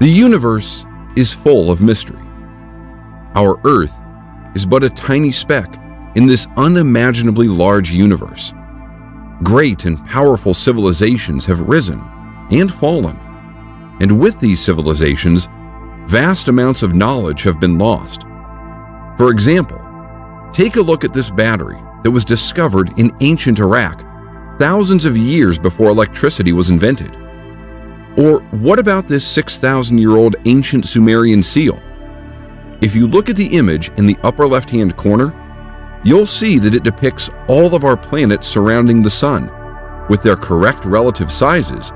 The universe is full of mystery. Our Earth is but a tiny speck in this unimaginably large universe. Great and powerful civilizations have risen and fallen, and with these civilizations, vast amounts of knowledge have been lost. For example, take a look at this battery that was discovered in ancient Iraq thousands of years before electricity was invented. Or what about this 6,000-year-old ancient Sumerian seal? If you look at the image in the upper left-hand corner, you'll see that it depicts all of our planets surrounding the Sun, with their correct relative sizes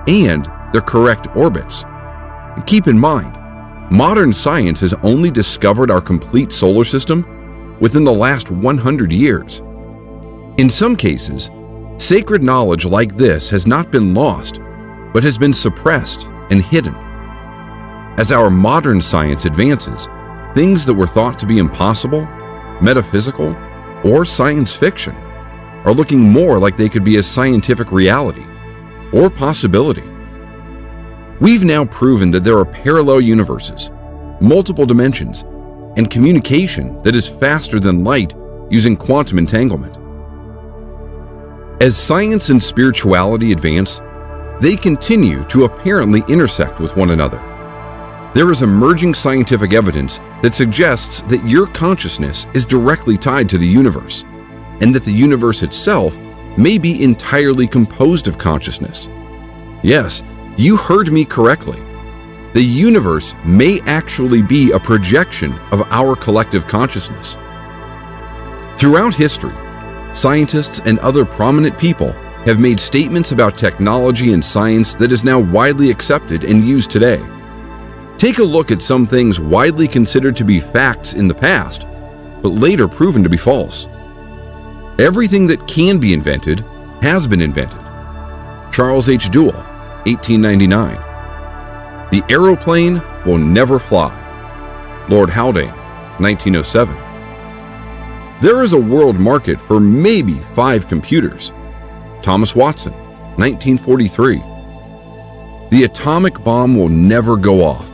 and their correct orbits. And keep in mind, modern science has only discovered our complete solar system within the last 100 years. In some cases, sacred knowledge like this has not been lost, but has been suppressed and hidden. As our modern science advances, things that were thought to be impossible, metaphysical, or science fiction are looking more like they could be a scientific reality or possibility. We've now proven that there are parallel universes, multiple dimensions, and communication that is faster than light using quantum entanglement. As science and spirituality advance, they continue to apparently intersect with one another. There is emerging scientific evidence that suggests that your consciousness is directly tied to the universe, and that the universe itself may be entirely composed of consciousness. Yes, you heard me correctly. The universe may actually be a projection of our collective consciousness. Throughout history, scientists and other prominent people have made statements about technology and science that is now widely accepted and used today. Take a look at some things widely considered to be facts in the past, but later proven to be false. Everything that can be invented has been invented. Charles H. Duell, 1899. The aeroplane will never fly. Lord Haldane, 1907. There is a world market for maybe 5 computers. Thomas Watson, 1943. The atomic bomb will never go off,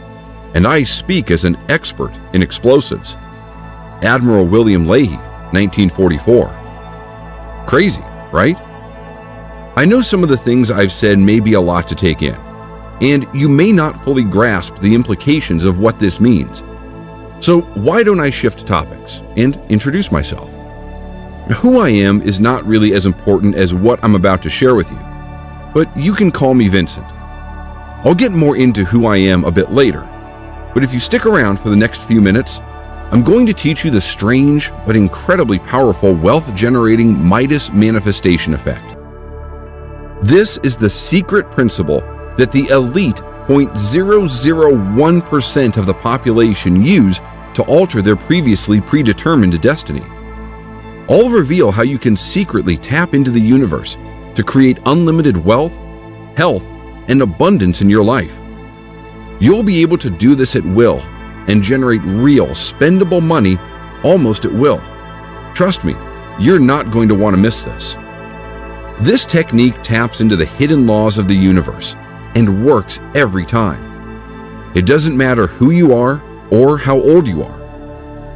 and I speak as an expert in explosives. Admiral William Leahy, 1944. Crazy, right? I know some of the things I've said may be a lot to take in, and you may not fully grasp the implications of what this means. So why don't I shift topics and introduce myself? Who I am is not really as important as what I'm about to share with you, but you can call me Vincent. I'll get more into who I am a bit later, but if you stick around for the next few minutes, I'm going to teach you the strange but incredibly powerful wealth-generating Midas manifestation effect. This is the secret principle that the elite 0.001% of the population use to alter their previously predetermined destiny. I'll reveal how you can secretly tap into the universe to create unlimited wealth, health, and abundance in your life. You'll be able to do this at will and generate real, spendable money almost at will. Trust me, you're not going to want to miss this. This technique taps into the hidden laws of the universe and works every time. It doesn't matter who you are or how old you are.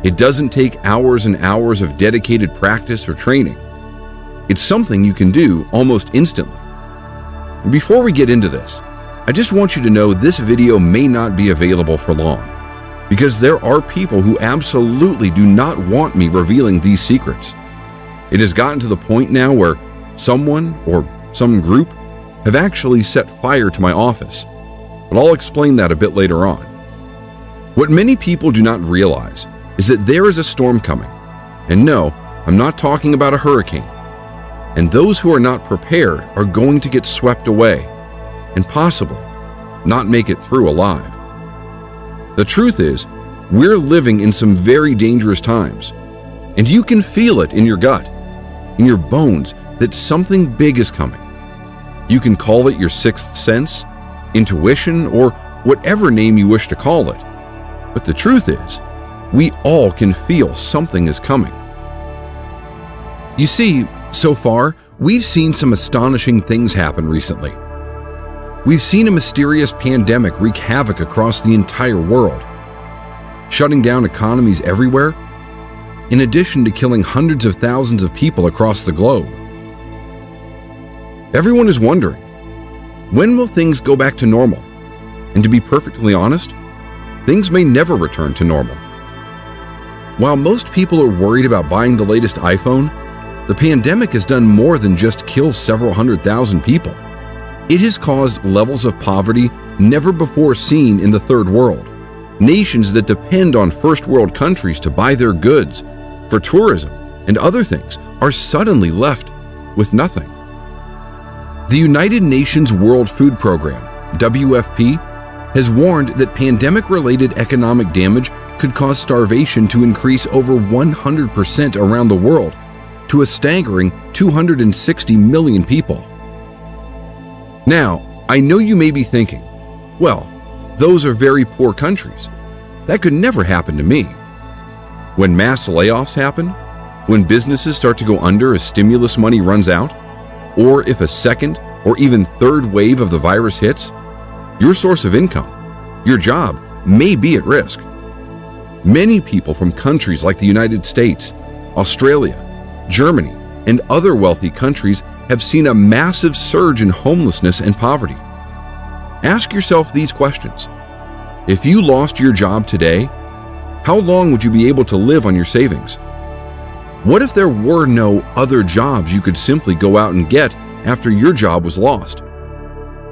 It doesn't take hours and hours of dedicated practice or training. It's something you can do almost instantly. Before we get into this, I just want you to know this video may not be available for long, because there are people who absolutely do not want me revealing these secrets. It has gotten to the point now where someone or some group have actually set fire to my office, but I'll explain that a bit later on. What many people do not realize is that there is a storm coming, and no, I'm not talking about a hurricane, and those who are not prepared are going to get swept away and possibly not make it through alive. The truth is, we're living in some very dangerous times, and you can feel it in your gut, in your bones, that something big is coming. You can call it your sixth sense, intuition, or whatever name you wish to call it. But the truth is, we all can feel something is coming. You see, so far, we've seen some astonishing things happen recently. We've seen a mysterious pandemic wreak havoc across the entire world, shutting down economies everywhere, in addition to killing hundreds of thousands of people across the globe. Everyone is wondering, when will things go back to normal? And to be perfectly honest, things may never return to normal. While most people are worried about buying the latest iPhone, the pandemic has done more than just kill several 100,000 people. It has caused levels of poverty never before seen in the third world. Nations that depend on first world countries to buy their goods, for tourism and other things, are suddenly left with nothing. The United Nations World Food Program, WFP, has warned that pandemic-related economic damage could cause starvation to increase over 100% around the world to a staggering 260 million people. Now, I know you may be thinking, well, those are very poor countries. That could never happen to me. When mass layoffs happen, when businesses start to go under as stimulus money runs out, or if a second or even third wave of the virus hits, your source of income, your job, may be at risk. Many people from countries like the United States, Australia, Germany, and other wealthy countries have seen a massive surge in homelessness and poverty. Ask yourself these questions. If you lost your job today, how long would you be able to live on your savings? What if there were no other jobs you could simply go out and get after your job was lost?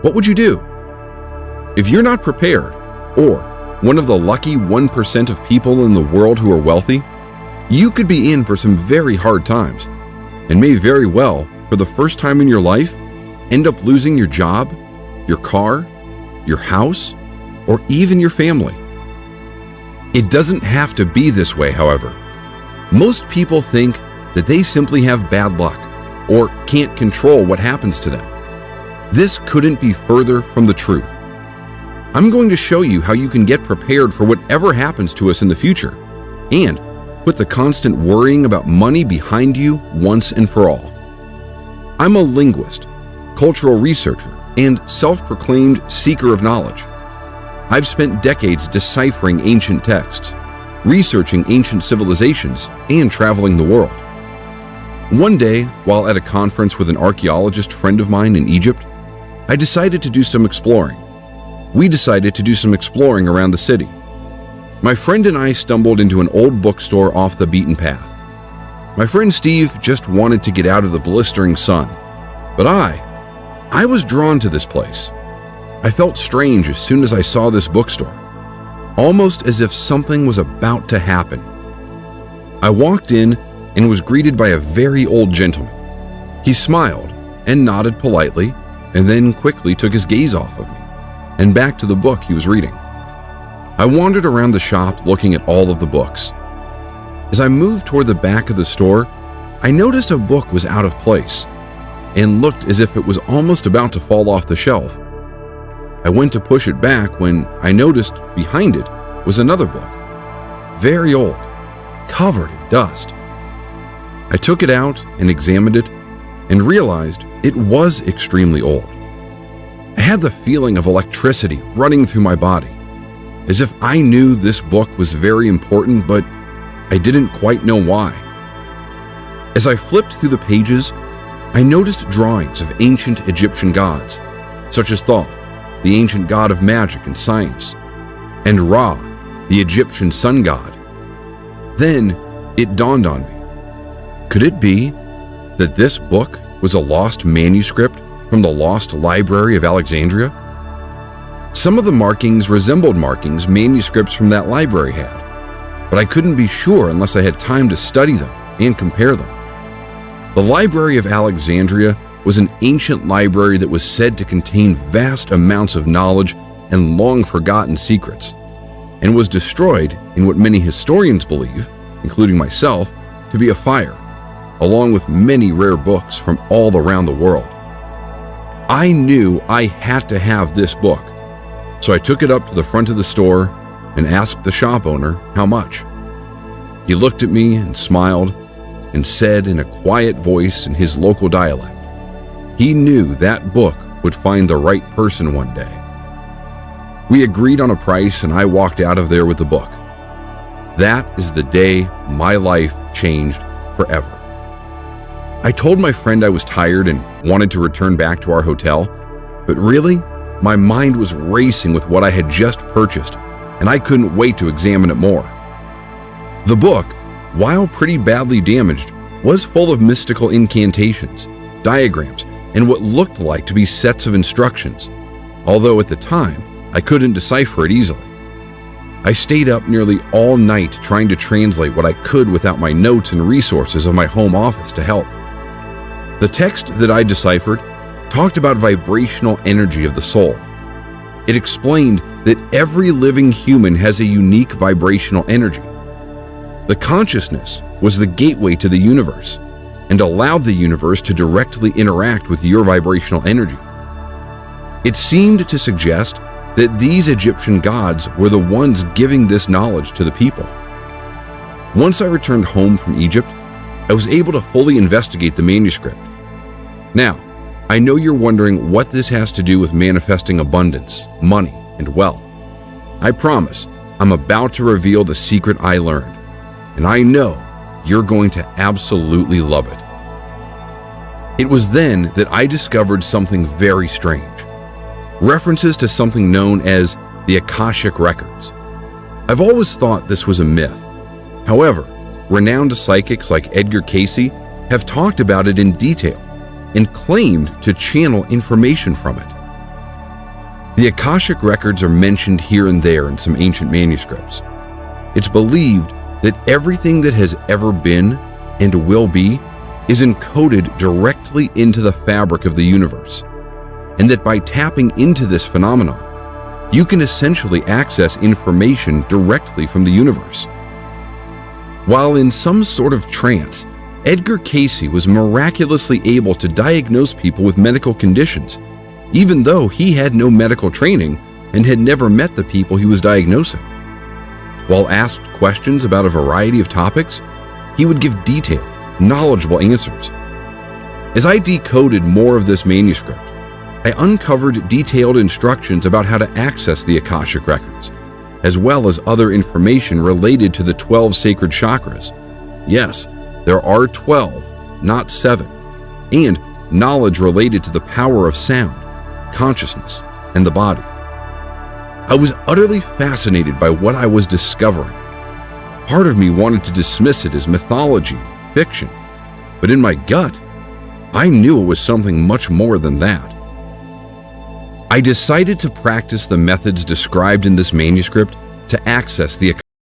What would you do? If you're not prepared, or one of the lucky 1% of people in the world who are wealthy, you could be in for some very hard times, and may very well, for the first time in your life, end up losing your job, your car, your house, or even your family. It doesn't have to be this way, however. Most people think that they simply have bad luck or can't control what happens to them. This couldn't be further from the truth. I'm going to show you how you can get prepared for whatever happens to us in the future and put the constant worrying about money behind you once and for all. I'm a linguist, cultural researcher, and self-proclaimed seeker of knowledge. I've spent decades deciphering ancient texts, researching ancient civilizations, and traveling the world. One day, while at a conference with an archaeologist friend of mine in Egypt, I decided to do some exploring. We decided to do some exploring around the city. My friend and I stumbled into an old bookstore off the beaten path. My friend Steve just wanted to get out of the blistering sun, but I was drawn to this place. I felt strange as soon as I saw this bookstore, almost as if something was about to happen. I walked in and was greeted by a very old gentleman. He smiled and nodded politely, and then quickly took his gaze off of me and back to the book he was reading. I wandered around the shop looking at all of the books. As I moved toward the back of the store, I noticed a book was out of place and looked as if it was almost about to fall off the shelf. I went to push it back when I noticed behind it was another book, very old, covered in dust. I took it out and examined it and realized it was extremely old. I had the feeling of electricity running through my body, as if I knew this book was very important, but I didn't quite know why. As I flipped through the pages, I noticed drawings of ancient Egyptian gods, such as Thoth, the ancient god of magic and science, and Ra, the Egyptian sun god. Then it dawned on me. Could it be that this book was a lost manuscript from the lost Library of Alexandria? Some of the markings resembled markings manuscripts from that library had, but I couldn't be sure unless I had time to study them and compare them. The Library of Alexandria was an ancient library that was said to contain vast amounts of knowledge and long-forgotten secrets, and was destroyed in what many historians believe, including myself, to be a fire, along with many rare books from all around the world. I knew I had to have this book, so I took it up to the front of the store and asked the shop owner how much. He looked at me and smiled and said in a quiet voice in his local dialect, he knew that book would find the right person one day. We agreed on a price and I walked out of there with the book. That is the day my life changed forever. I told my friend I was tired and wanted to return back to our hotel, but really, my mind was racing with what I had just purchased, and I couldn't wait to examine it more. The book, while pretty badly damaged, was full of mystical incantations, diagrams, and what looked like to be sets of instructions, although at the time, I couldn't decipher it easily. I stayed up nearly all night trying to translate what I could without my notes and resources of my home office to help. The text that I deciphered talked about vibrational energy of the soul. It explained that every living human has a unique vibrational energy. The consciousness was the gateway to the universe and allowed the universe to directly interact with your vibrational energy. It seemed to suggest that these Egyptian gods were the ones giving this knowledge to the people. Once I returned home from Egypt, I was able to fully investigate the manuscript. Now, I know you're wondering what this has to do with manifesting abundance, money, and wealth. I promise I'm about to reveal the secret I learned, and I know you're going to absolutely love it. It was then that I discovered something very strange. References to something known as the Akashic Records. I've always thought this was a myth. However, renowned psychics like Edgar Cayce have talked about it in detail and claimed to channel information from it. The Akashic Records are mentioned here and there in some ancient manuscripts. It's believed that everything that has ever been and will be is encoded directly into the fabric of the universe, and that by tapping into this phenomenon, you can essentially access information directly from the universe. While in some sort of trance, Edgar Cayce was miraculously able to diagnose people with medical conditions, even though he had no medical training and had never met the people he was diagnosing. While asked questions about a variety of topics, he would give detailed, knowledgeable answers. As I decoded more of this manuscript, I uncovered detailed instructions about how to access the Akashic Records, as well as other information related to the 12 sacred chakras. Yes, there are 12, not 7, and knowledge related to the power of sound, consciousness, and the body. I was utterly fascinated by what I was discovering. Part of me wanted to dismiss it as mythology, fiction, but in my gut, I knew it was something much more than that. I decided to practice the methods described in this manuscript to access the